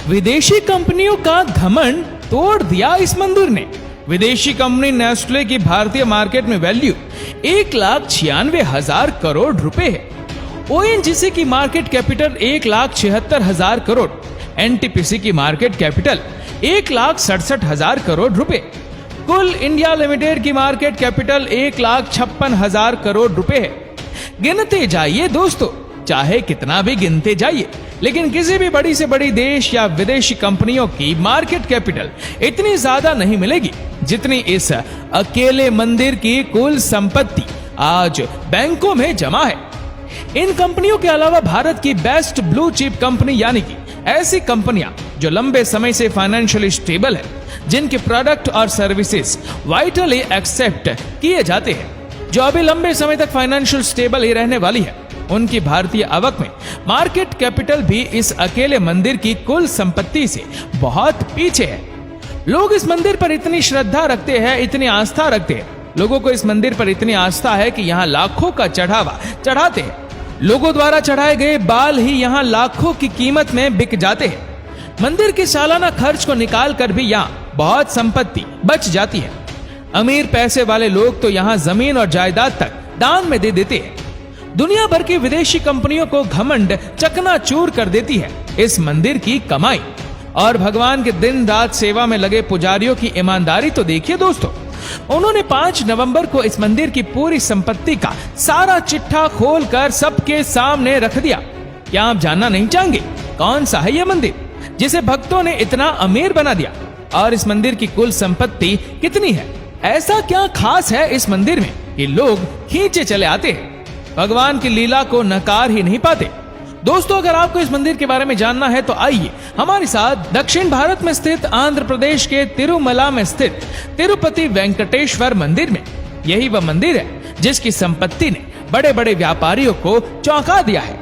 विदेशी कंपनियों का घमंड तोड़ दिया इस मंदिर ने। विदेशी कंपनी नेस्ले की भारतीय मार्केट में वैल्यू 1,96,000 करोड़ रुपए है। ओएनजीसी की मार्केट कैपिटल 1,76,000 करोड़, एनटीपीसी की मार्केट कैपिटल 1,67,000 करोड़ रुपए, कुल इंडिया लिमिटेड की मार्केट कैपिटल 1,56,000 करोड़ रुपए है। गिनते जाइए दोस्तों, चाहे कितना भी गिनते जाइए, लेकिन किसी भी बड़ी से बड़ी देश या विदेशी कंपनियों की मार्केट कैपिटल इतनी ज्यादा नहीं मिलेगी जितनी इस अकेले मंदिर की कुल संपत्ति आज बैंकों में जमा है। इन कंपनियों के अलावा भारत की बेस्ट ब्लू चिप कंपनी यानी कि ऐसी कंपनियां जो लंबे समय से फाइनेंशियली स्टेबल है, जिनके प्रोडक्ट और सर्विसेज वाइटली एक्सेप्ट किए जाते हैं, जो अभी लंबे समय तक फाइनेंशियल स्टेबल ही रहने वाली है, उनकी भारतीय आवक में मार्केट कैपिटल भी इस अकेले मंदिर की कुल संपत्ति से बहुत पीछे है। लोग इस मंदिर पर इतनी श्रद्धा रखते हैं, इतनी आस्था रखते हैं, लोगों को इस मंदिर पर इतनी आस्था है कि यहाँ लाखों का चढ़ावा चढ़ाते हैं। लोगों द्वारा चढ़ाए गए बाल ही यहाँ लाखों की कीमत में बिक जाते हैं। मंदिर के सालाना खर्च को निकाल कर भी यहाँ बहुत संपत्ति बच जाती है। अमीर पैसे वाले लोग तो यहाँ जमीन और जायदाद तक दान में दे देते हैं। दुनिया भर की विदेशी कंपनियों को घमंड चकनाचूर कर देती है इस मंदिर की कमाई। और भगवान के दिन रात सेवा में लगे पुजारियों की ईमानदारी तो देखिए दोस्तों। उन्होंने 5 नवंबर को इस मंदिर की पूरी संपत्ति का सारा चिट्ठा खोलकर सबके सामने रख दिया। क्या आप जानना नहीं चाहेंगे कौन सा है यह मंदिर जिसे भक्तों ने इतना अमीर बना दिया? और इस मंदिर की कुल संपत्ति कितनी है? ऐसा क्या खास है इस मंदिर में कि लोग खींचे चले आते हैं, भगवान की लीला को नकार ही नहीं पाते? दोस्तों, अगर आपको इस मंदिर के बारे में जानना है तो आइए हमारे साथ दक्षिण भारत में स्थित आंध्र प्रदेश के तिरुमला में स्थित तिरुपति वेंकटेश्वर मंदिर में। यही वह मंदिर है जिसकी संपत्ति ने बड़े बड़े व्यापारियों को चौंका दिया है।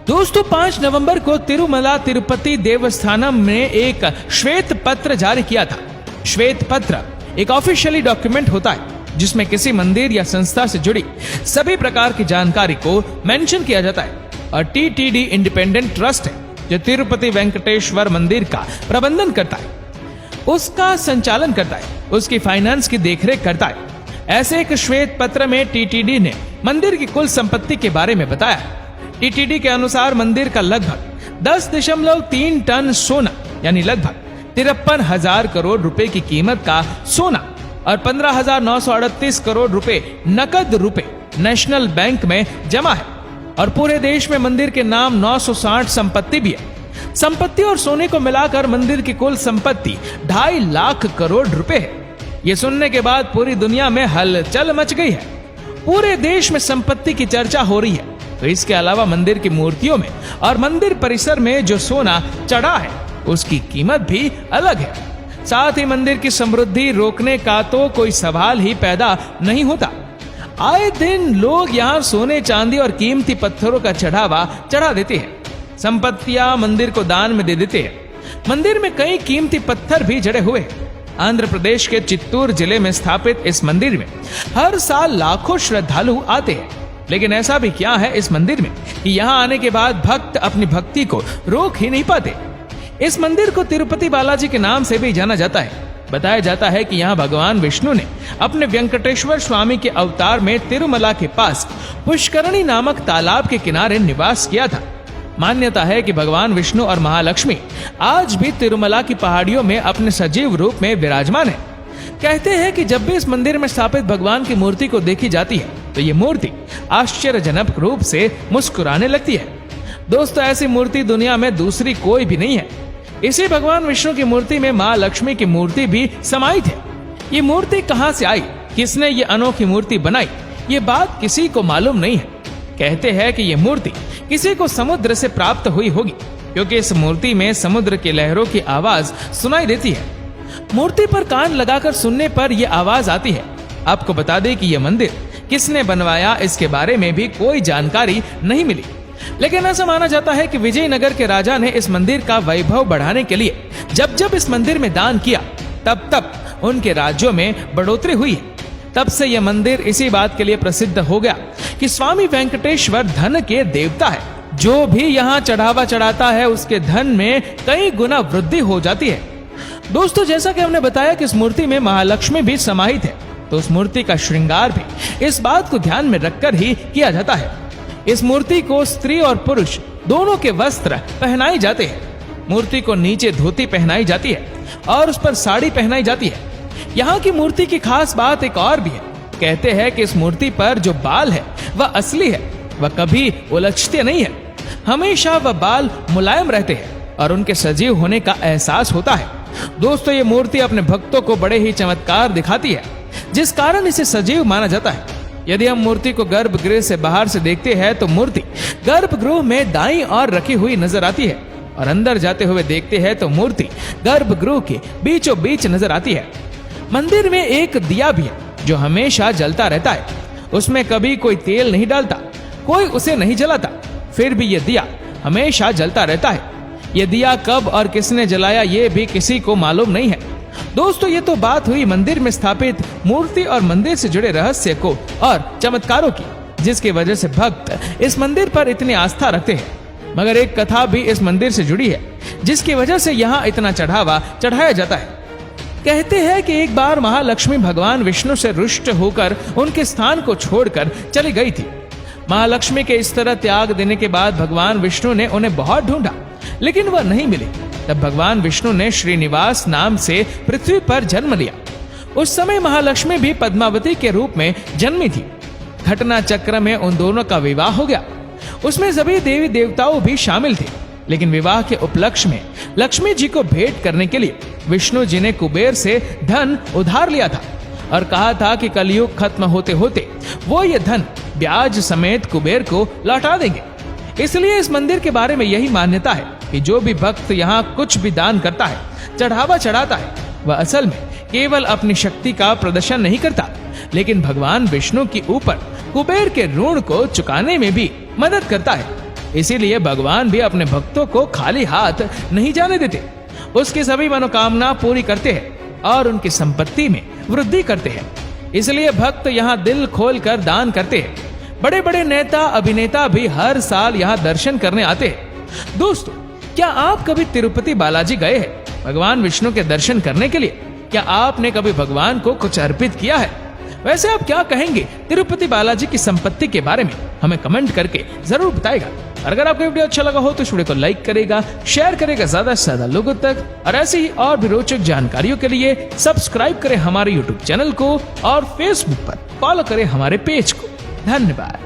दोस्तों, 5 नवंबर को तिरुमला तिरुपति देवस्थानम ने एक श्वेत पत्र जारी किया था। श्वेत पत्र एक ऑफिशियली डॉक्यूमेंट होता है जिसमें किसी मंदिर या संस्था से जुड़ी सभी प्रकार की जानकारी को मेंशन किया जाता है। और टीटीडी इंडिपेंडेंट ट्रस्ट है जो तिरुपति वेंकटेश्वर मंदिर का प्रबंधन करता है, उसका संचालन करता है, उसकी फाइनेंस की देखरेख करता है। ऐसे एक श्वेत पत्र में टीटीडी ने मंदिर की कुल संपत्ति के बारे में बताया। टीटीडी के अनुसार मंदिर का लगभग 10.3 टन सोना यानी लगभग 53,000 करोड़ रुपए की कीमत का सोना और 15,938 करोड़ रुपए नकद रुपए नेशनल बैंक में जमा है। और पूरे देश में मंदिर के नाम 960 संपत्ति भी है। संपत्ति और सोने को मिलाकर मंदिर की कुल संपत्ति 2.5 लाख करोड़ रुपए है। ये सुनने के बाद पूरी दुनिया में हलचल मच गई है। पूरे देश में संपत्ति की चर्चा हो रही है। तो इसके अलावा मंदिर की मूर्तियों में और मंदिर परिसर में जो सोना चढ़ा है उसकी कीमत भी अलग है। साथ ही मंदिर की समृद्धि रोकने का तो कोई सवाल ही पैदा नहीं होता। आए दिन लोग यहाँ सोने चांदी और कीमती पत्थरों का चढ़ावा चढ़ा देते हैं। संपत्तियां मंदिर को दान में दे देते हैं। मंदिर में कई कीमती पत्थर भी जड़े हुए हैं। आंध्र प्रदेश के चित्तूर जिले में स्थापित इस मंदिर में हर साल लाखों श्रद्धालु आते हैं। लेकिन ऐसा भी क्या है इस मंदिर में कि यहाँ आने के बाद भक्त अपनी भक्ति को रोक ही नहीं पाते। इस मंदिर को तिरुपति बालाजी के नाम से भी जाना जाता है। बताया जाता है कि यहाँ भगवान विष्णु ने अपने वेंकटेश्वर स्वामी के अवतार में तिरुमला के पास पुष्करणी नामक तालाब के किनारे निवास किया था। मान्यता है कि भगवान विष्णु और महालक्ष्मी आज भी तिरुमला की पहाड़ियों में अपने सजीव रूप में विराजमान है। कहते हैं कि जब भी इस मंदिर में स्थापित भगवान की मूर्ति को देखी जाती है तो ये मूर्ति आश्चर्यजनक रूप से मुस्कुराने लगती है। दोस्तों, ऐसी मूर्ति दुनिया में दूसरी कोई भी नहीं है। इसी भगवान विष्णु की मूर्ति में माँ लक्ष्मी की मूर्ति भी समाहित है। ये मूर्ति कहाँ से आई, किसने ये अनोखी मूर्ति बनाई, ये बात किसी को मालूम नहीं है। कहते हैं कि ये मूर्ति किसी को समुद्र से प्राप्त हुई होगी, क्योंकि इस मूर्ति में समुद्र की लहरों की आवाज सुनाई देती है। मूर्ति पर कान लगाकर सुनने पर यह आवाज आती है। आपको बता दें कि यह मंदिर किसने बनवाया इसके बारे में भी कोई जानकारी नहीं मिली। लेकिन ऐसा माना जाता है कि विजयनगर के राजा ने इस मंदिर का वैभव बढ़ाने के लिए जब जब इस मंदिर में दान किया तब तब उनके राज्यों में बढ़ोतरी हुई है। तब से यह मंदिर इसी बात के लिए प्रसिद्ध हो गया कि स्वामी वेंकटेश्वर धन के देवता है। जो भी यहाँ चढ़ावा चढ़ाता है उसके धन में कई गुना वृद्धि हो जाती है। दोस्तों, जैसा कि हमने बताया कि इस मूर्ति में महालक्ष्मी भी समाहित है, तो उस मूर्ति का श्रृंगार भी इस बात को ध्यान में रखकर ही किया जाता है। इस मूर्ति को स्त्री और पुरुष दोनों के वस्त्र पहनाए जाते हैं। मूर्ति को नीचे धोती पहनाई जाती है और उस पर साड़ी पहनाई जाती है। यहाँ की मूर्ति की खास बात एक और भी है। कहते हैं कि इस मूर्ति पर जो बाल है वह असली है, वह कभी उलझते नहीं है। हमेशा वह बाल मुलायम रहते हैं और उनके सजीव होने का एहसास होता है। दोस्तों, ये मूर्ति अपने भक्तों को बड़े ही चमत्कार दिखाती है, जिस कारण इसे सजीव माना जाता है। यदि हम मूर्ति को गर्भगृह से बाहर से देखते हैं तो मूर्ति गर्भगृह में दाईं ओर रखी हुई नजर आती है और अंदर जाते हुए देखते हैं तो मूर्ति गर्भगृह के बीचों बीच नजर आती है। मंदिर में एक दिया भी है जो हमेशा जलता रहता है। उसमें कभी कोई तेल नहीं डालता, कोई उसे नहीं जलाता, फिर भी यह दिया हमेशा जलता रहता है। यह दिया कब और किसने जलाया ये भी किसी को मालूम नहीं है। दोस्तों, ये तो बात हुई मंदिर में स्थापित मूर्ति और मंदिर से जुड़े रहस्य को और चमत्कारों की, जिसकी वजह से भक्त इस मंदिर पर इतनी आस्था रखते हैं। मगर एक कथा भी इस मंदिर से जुड़ी है, जिसकी वजह से यहाँ इतना चढ़ावा चढ़ाया जाता है। कहते हैं कि एक बार महालक्ष्मी भगवान विष्णु से रुष्ट होकर उनके स्थान को छोड़कर चली गई थी। महालक्ष्मी के इस तरह त्याग देने के बाद भगवान विष्णु ने उन्हें बहुत ढूंढा, लेकिन वह नहीं मिली। तब भगवान विष्णु ने श्रीनिवास नाम से पृथ्वी पर जन्म लिया। उस समय महालक्ष्मी भी पद्मावती के रूप में जन्मी थी। घटना चक्र में उन दोनों का विवाह हो गया। उसमें सभी देवी देवताओं भी शामिल थे, लेकिन विवाह के उपलक्ष्य में लक्ष्मी जी को भेंट करने के लिए विष्णु जी ने कुबेर से धन उधार लिया था और कहा था कि कलयुग खत्म होते होते वो ये धन ब्याज समेत कुबेर को लौटा देंगे। इसलिए इस मंदिर के बारे में यही मान्यता है कि जो भी भक्त यहाँ कुछ भी दान करता है, चढ़ावा चढ़ाता है, वह असल में केवल अपनी शक्ति का प्रदर्शन नहीं करता, लेकिन भगवान विष्णु के ऊपर कुबेर के ऋण को चुकाने में भी मदद करता है। इसीलिए भगवान भी अपने भक्तों को खाली हाथ नहीं जाने देते, उसकी सभी मनोकामना पूरी करते हैं और उनकी संपत्ति में वृद्धि करते हैं। इसलिए भक्त यहाँ दिल खोल कर दान करते हैं। बड़े बड़े नेता अभिनेता भी हर साल यहाँ दर्शन करने आते हैं। दोस्तों, क्या आप कभी तिरुपति बालाजी गए हैं भगवान विष्णु के दर्शन करने के लिए? क्या आपने कभी भगवान को कुछ अर्पित किया है? वैसे आप क्या कहेंगे तिरुपति बालाजी की संपत्ति के बारे में? हमें कमेंट करके जरूर बताएगा। अगर आपको वीडियो अच्छा लगा हो तो इस वीडियो को लाइक करेगा, शेयर करेगा ज्यादा से ज्यादा लोगों तक, और ऐसे ही और भी रोचक जानकारियों के लिए सब्सक्राइब करें हमारे यूट्यूब चैनल को और फेसबुक पर फॉलो करें हमारे पेज को। धन्यवाद।